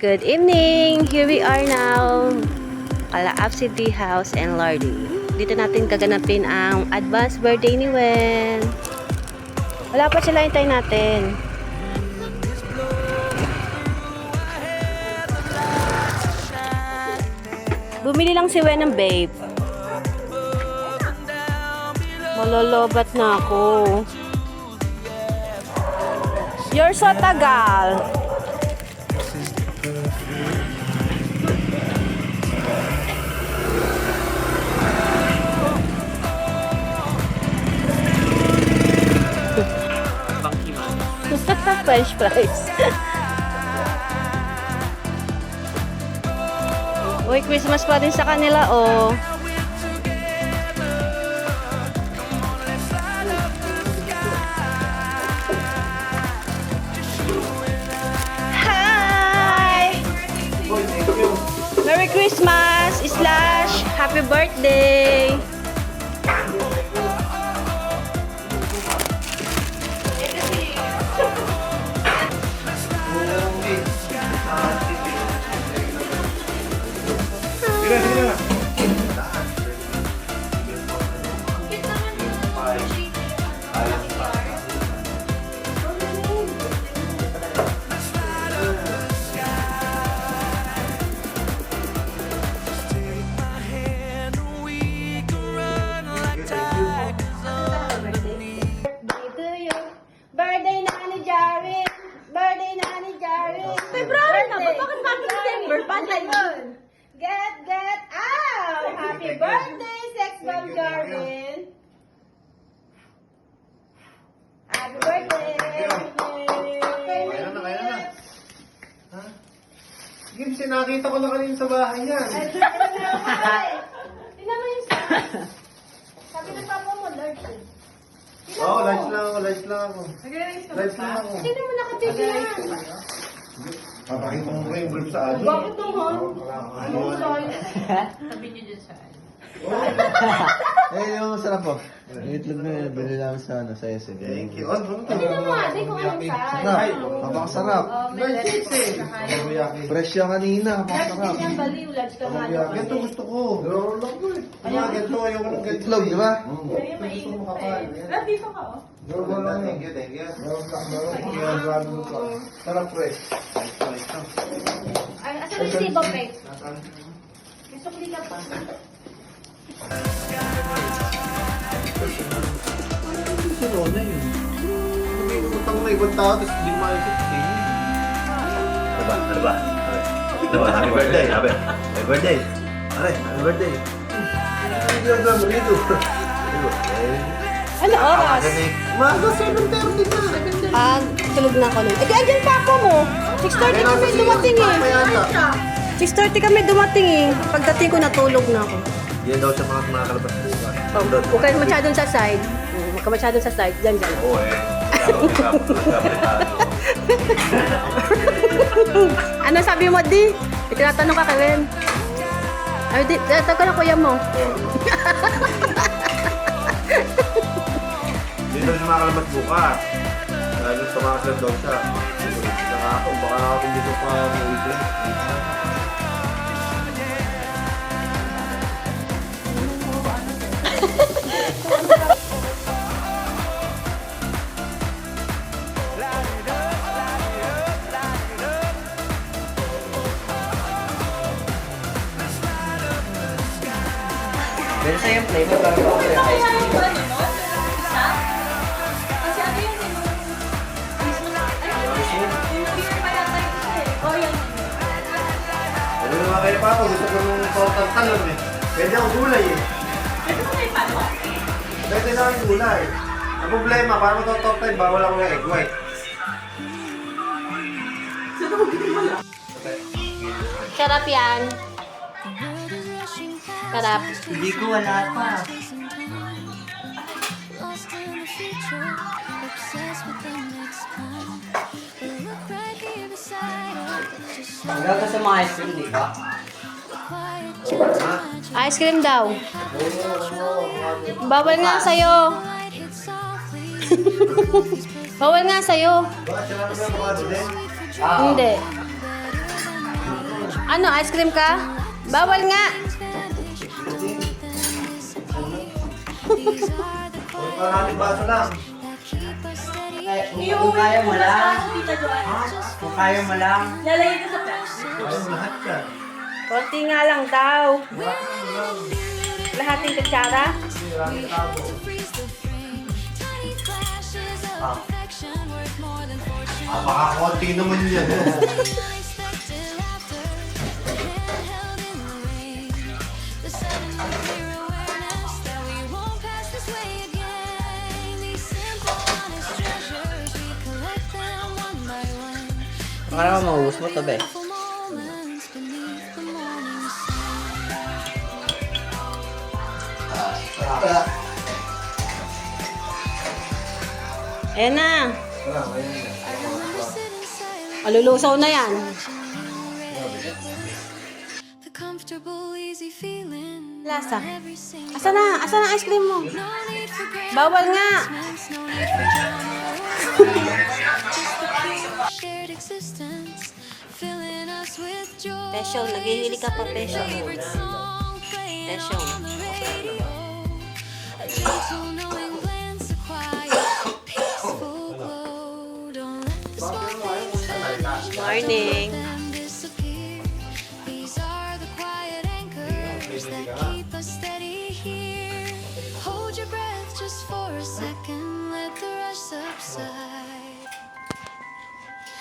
Good evening! Here we are now. Kalaab City House and Lardy. Dito natin gaganapin ang advance birthday ni Wen. Wala pa sila, hintayin natin. Bumili lang si Wen ng babe. Malolobat na ako. You're so tagal. French fries. Uy, Christmas pa din sa kanila, oh. Hi! Merry Christmas / Happy Birthday! February na ba? Bakit December pa dyan? Get out! Happy birthday, Sex Bomb Jarvin! Happy birthday! Kaya na. Ha? Sige, sinakita ko na kanina sa bahay yan. Tingnan mo yung size. Sabi ng papa mo, large eh. Oo, large lang ako. Large lang ako. Tingnan mo naka-TV yan. Papakita mo ba yung brief sa akin? Bakit naman? Ano? Sabi niyo dyan sa Eh, yung masarap po. Yung itlog na yun, binili namin sa, sa SM. Thank you. Ano? Tingnan mo ate kung anong size. Sarap. Napakasarap. Large six eh. Fresh yan kanina. Napakasarap. Yan, baliw, large ka nga. Ganito gusto ko. Laro lang ko eh. Ganito, ayaw ko ng ganito. Itlog, di ba? Kaya mainit pa eh. dito ka, oh. Laro lang. Thank you. Thank you. Sarap fresh. Ay, asan yung sibo, Pe? May sukli ka pa. Sino na yun? May utang na ibang tao, tapos hindi maisip kayo. Ano ba? Happy birthday. Happy birthday. Aray, happy birthday. Hindi lang lang rito. Ano oras? Maga 7:30 na. Tulog na ako nun. Eh, di andyan pa ako mo. 6:30 kami dumating eh. 6:30 kami dumating eh. Pagdating ko, natulog na ako. Yan daw sa mga kalabas bukas. Huwag kayo masyadong sa side. Huwag ka masyadong sa side. Diyan. Oo eh. Ano sabi mo, Di? Tinatanong ka, Kevin. Ay, Di, tinatanong ko na kuya mo. Yan daw sa mga kalabas bukas. Lalo sa mga kalabas daw siya. Saka ako, baka ako dito pa mag-uwi. Kasi ano yung hindi pa yata yung isa eh. Oh, yan. Ano naman kayo pa ako, gusto ko nung talon eh. Pwede ako gulay eh. Pwede mo kayo paano? Pwede na akong gulay. Ang problema, para mag-top 10, bawal ako ng egg white. Sarap yan. Sarap. Hindi ko wala pa. Hanggang ka sa mga ice cream, di ba? Ice cream daw. Bawal nga sa'yo. Bawal nga sa'yo. Bakit sila naman mga din? Hindi. Ano, ice cream ka? Bawal nga. Para natin baso lang. Kung kaya mo lang. Tita Joanne. Kung kaya mo lang. Lalagay ko sa plastic. Ayun, lahat yan. Konti nga lang daw. Lahating kutsara. Maraming tabo. Baka konti naman yan. Baka naman maubos mo to, be. Ayan na. Wala, ayun yan. Alulusaw na yan. Lasa. Asa na? Asa na ice cream mo? Bawal nga. Pesyo, naghihili ka pa, Pesyo. Pesyo. Morning. Hold your breath just for a second, let the rush subside.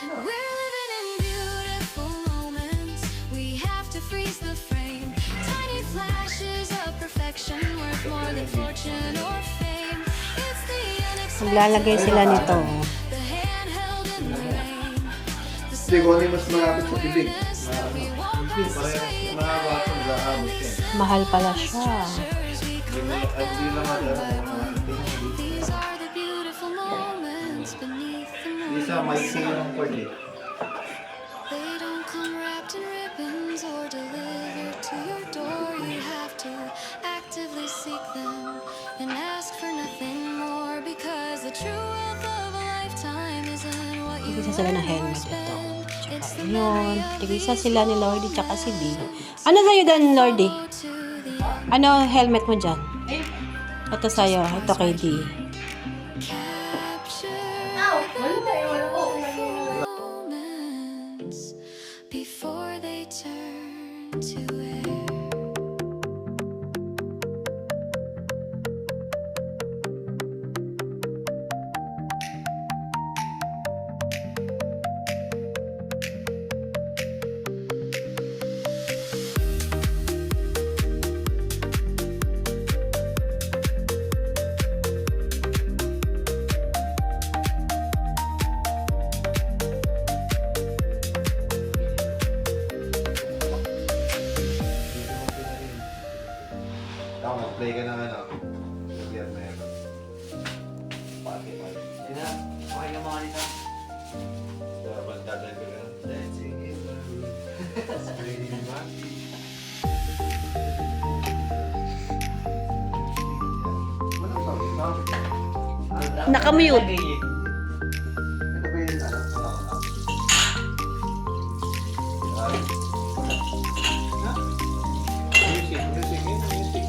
We're living in beautiful moments, we have to freeze the frame. Tiny flashes of perfection worth more than fortune or fame. It's the unexpected, Maglalagay sila nito. the handheld in the rain. The Hindi ko ano yung mas malapit sa bibig. we won't pass this way Mahaba ito, nag-aabot yan. Mahal pala siya. Hindi naman yan. These are the beautiful moments beneath the moon. Isa, may yung cord eh. They don't come wrapped in ribbons or delivered to your door. You have to actively seek them and ask for nothing more, because the true wealth of a lifetime isn't what you Tigisa sila ng helmet ito. spend. It's the Yun. Tigisa sila ni Lordy tsaka si Dee. Ano sa'yo dan, Lordy? to the Ano helmet mo dyan? Ito sa'yo. Ito kay Dee. capture moments before they turn to air. Ako, mag-play ka ng ano. Lagyan mo yan. Pati. Yan na. Okay na mga nito. Dapat dadal ko yan. Dancing in the room. Screaming happy. Walang sabi, bakit? Nakamute. Ito ba yung ano? Music, music, music.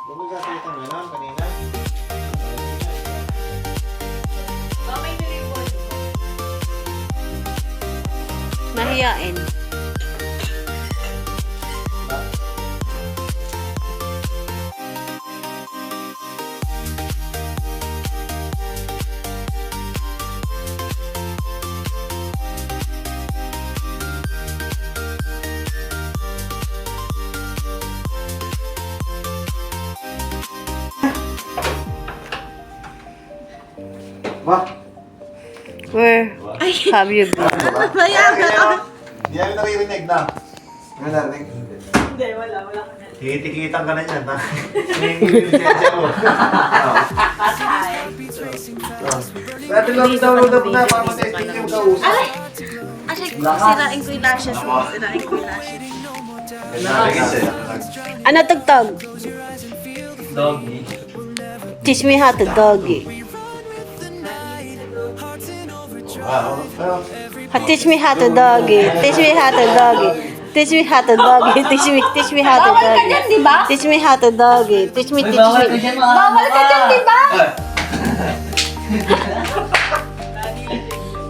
Bumagkakita mo lang kanina. Mahiyain. Ma? Where have you been? Hindi namin naririnig na. Ano narinig? Hindi, wala ka na. Titikitan ka na yan, ha? Yung lisensya mo. Patay. Dati lang download up na para matesting yung kausap. Asay, sirain ko yung lashes mo. Sirain ko yung lashes. Ano tugtog? Doggy. Teach me how to doggy. Teach me how to doggy. Teach me how to doggy. Teach me how to doggy. Teach me how to Bawal ka doggy. dyan, di ba? Teach me how to doggy. Teach me. Bawal ka dyan, di ba?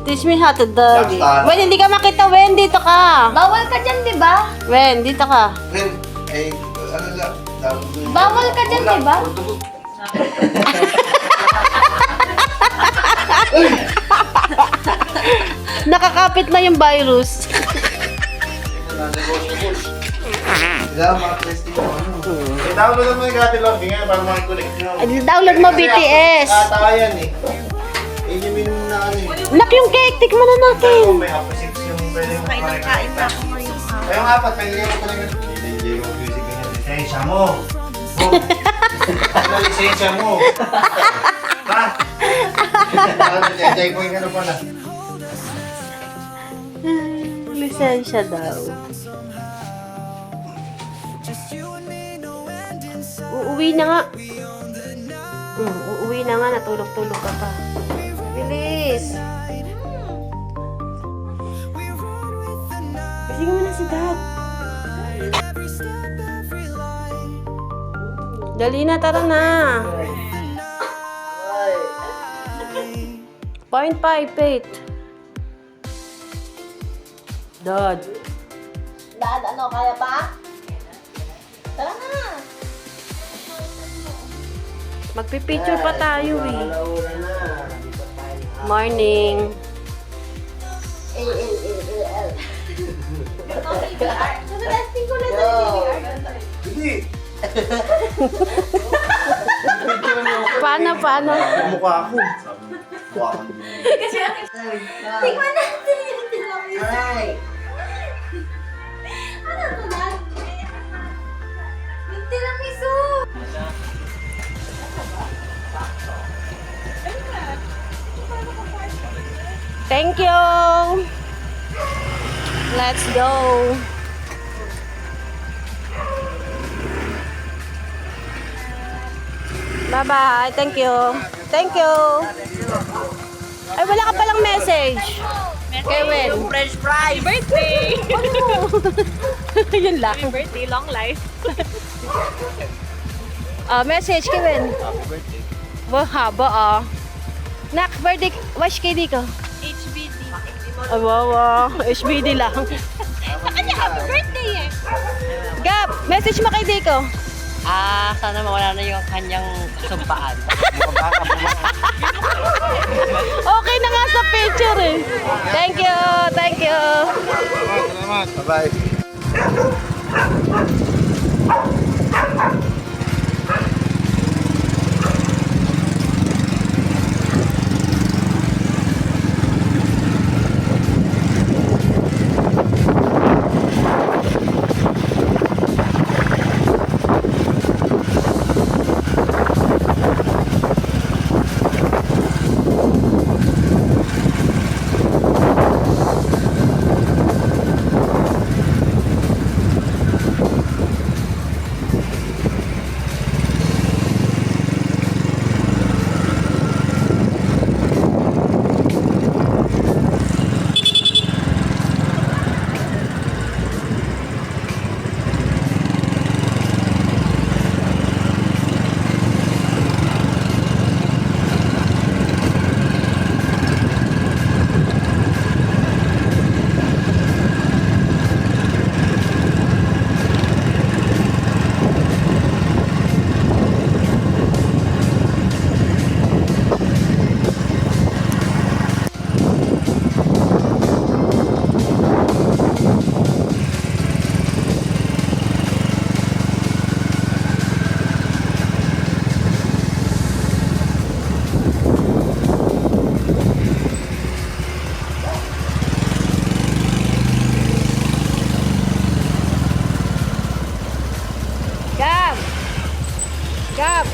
Teach me how to doggy. Wen, hindi ka makita, Wen. Dito ka. Bawal ka dyan, di ba? Wen, dito ka. Bawal ka dyan, di ba? Nakakapit na yung virus. Kailangan maka-testing mo ano. Download mo yung Ate Lordy ngayon para makikonnect nyo. Download mo BTS. Katawa yan eh. Yun yung minimum na ano eh. Nak yung cake, tikman na natin. Kung may up 6 yung pwede mo makikita. Kaya nga apat, pwede mo talaga. Hindi mo music ganyan. Lisensya mo. Ano lisensya mo? Ha? Jay, kung ano pala. Lisensya daw. Uuwi na nga. Uuwi na nga. Natulog-tulog ka pa. Bilis. Sige mo na si Dad. Dali na, tara na. 0.58. Dad. Dad, ano, kaya pa? Tara na. Magpipicture pa tayo eh. Morning. Testing ko na sa Hindi. Paano? Mukha ako. Mukha ako. Tingnan natin yung tiramisu. Ano to, Dad? Yung tiramisu. Thank you. Let's go. Bye-bye. Thank you. Thank you. Ay, wala ka palang message. Kevin. French fries. Birthday. Yun lang. Birthday, long life. Message, Kevin. Happy birthday. Wah, haba ah. Nak, birthday. Wish kay Diko. HBD. Ay, wow. HBD lang. Sa kanya, happy birthday eh. Gab, message mo kay Diko. Sana mawala na yung kanyang sumpaan. Okay na nga sa picture eh. Thank you. Thank you. Salamat. Bye-bye. Gab.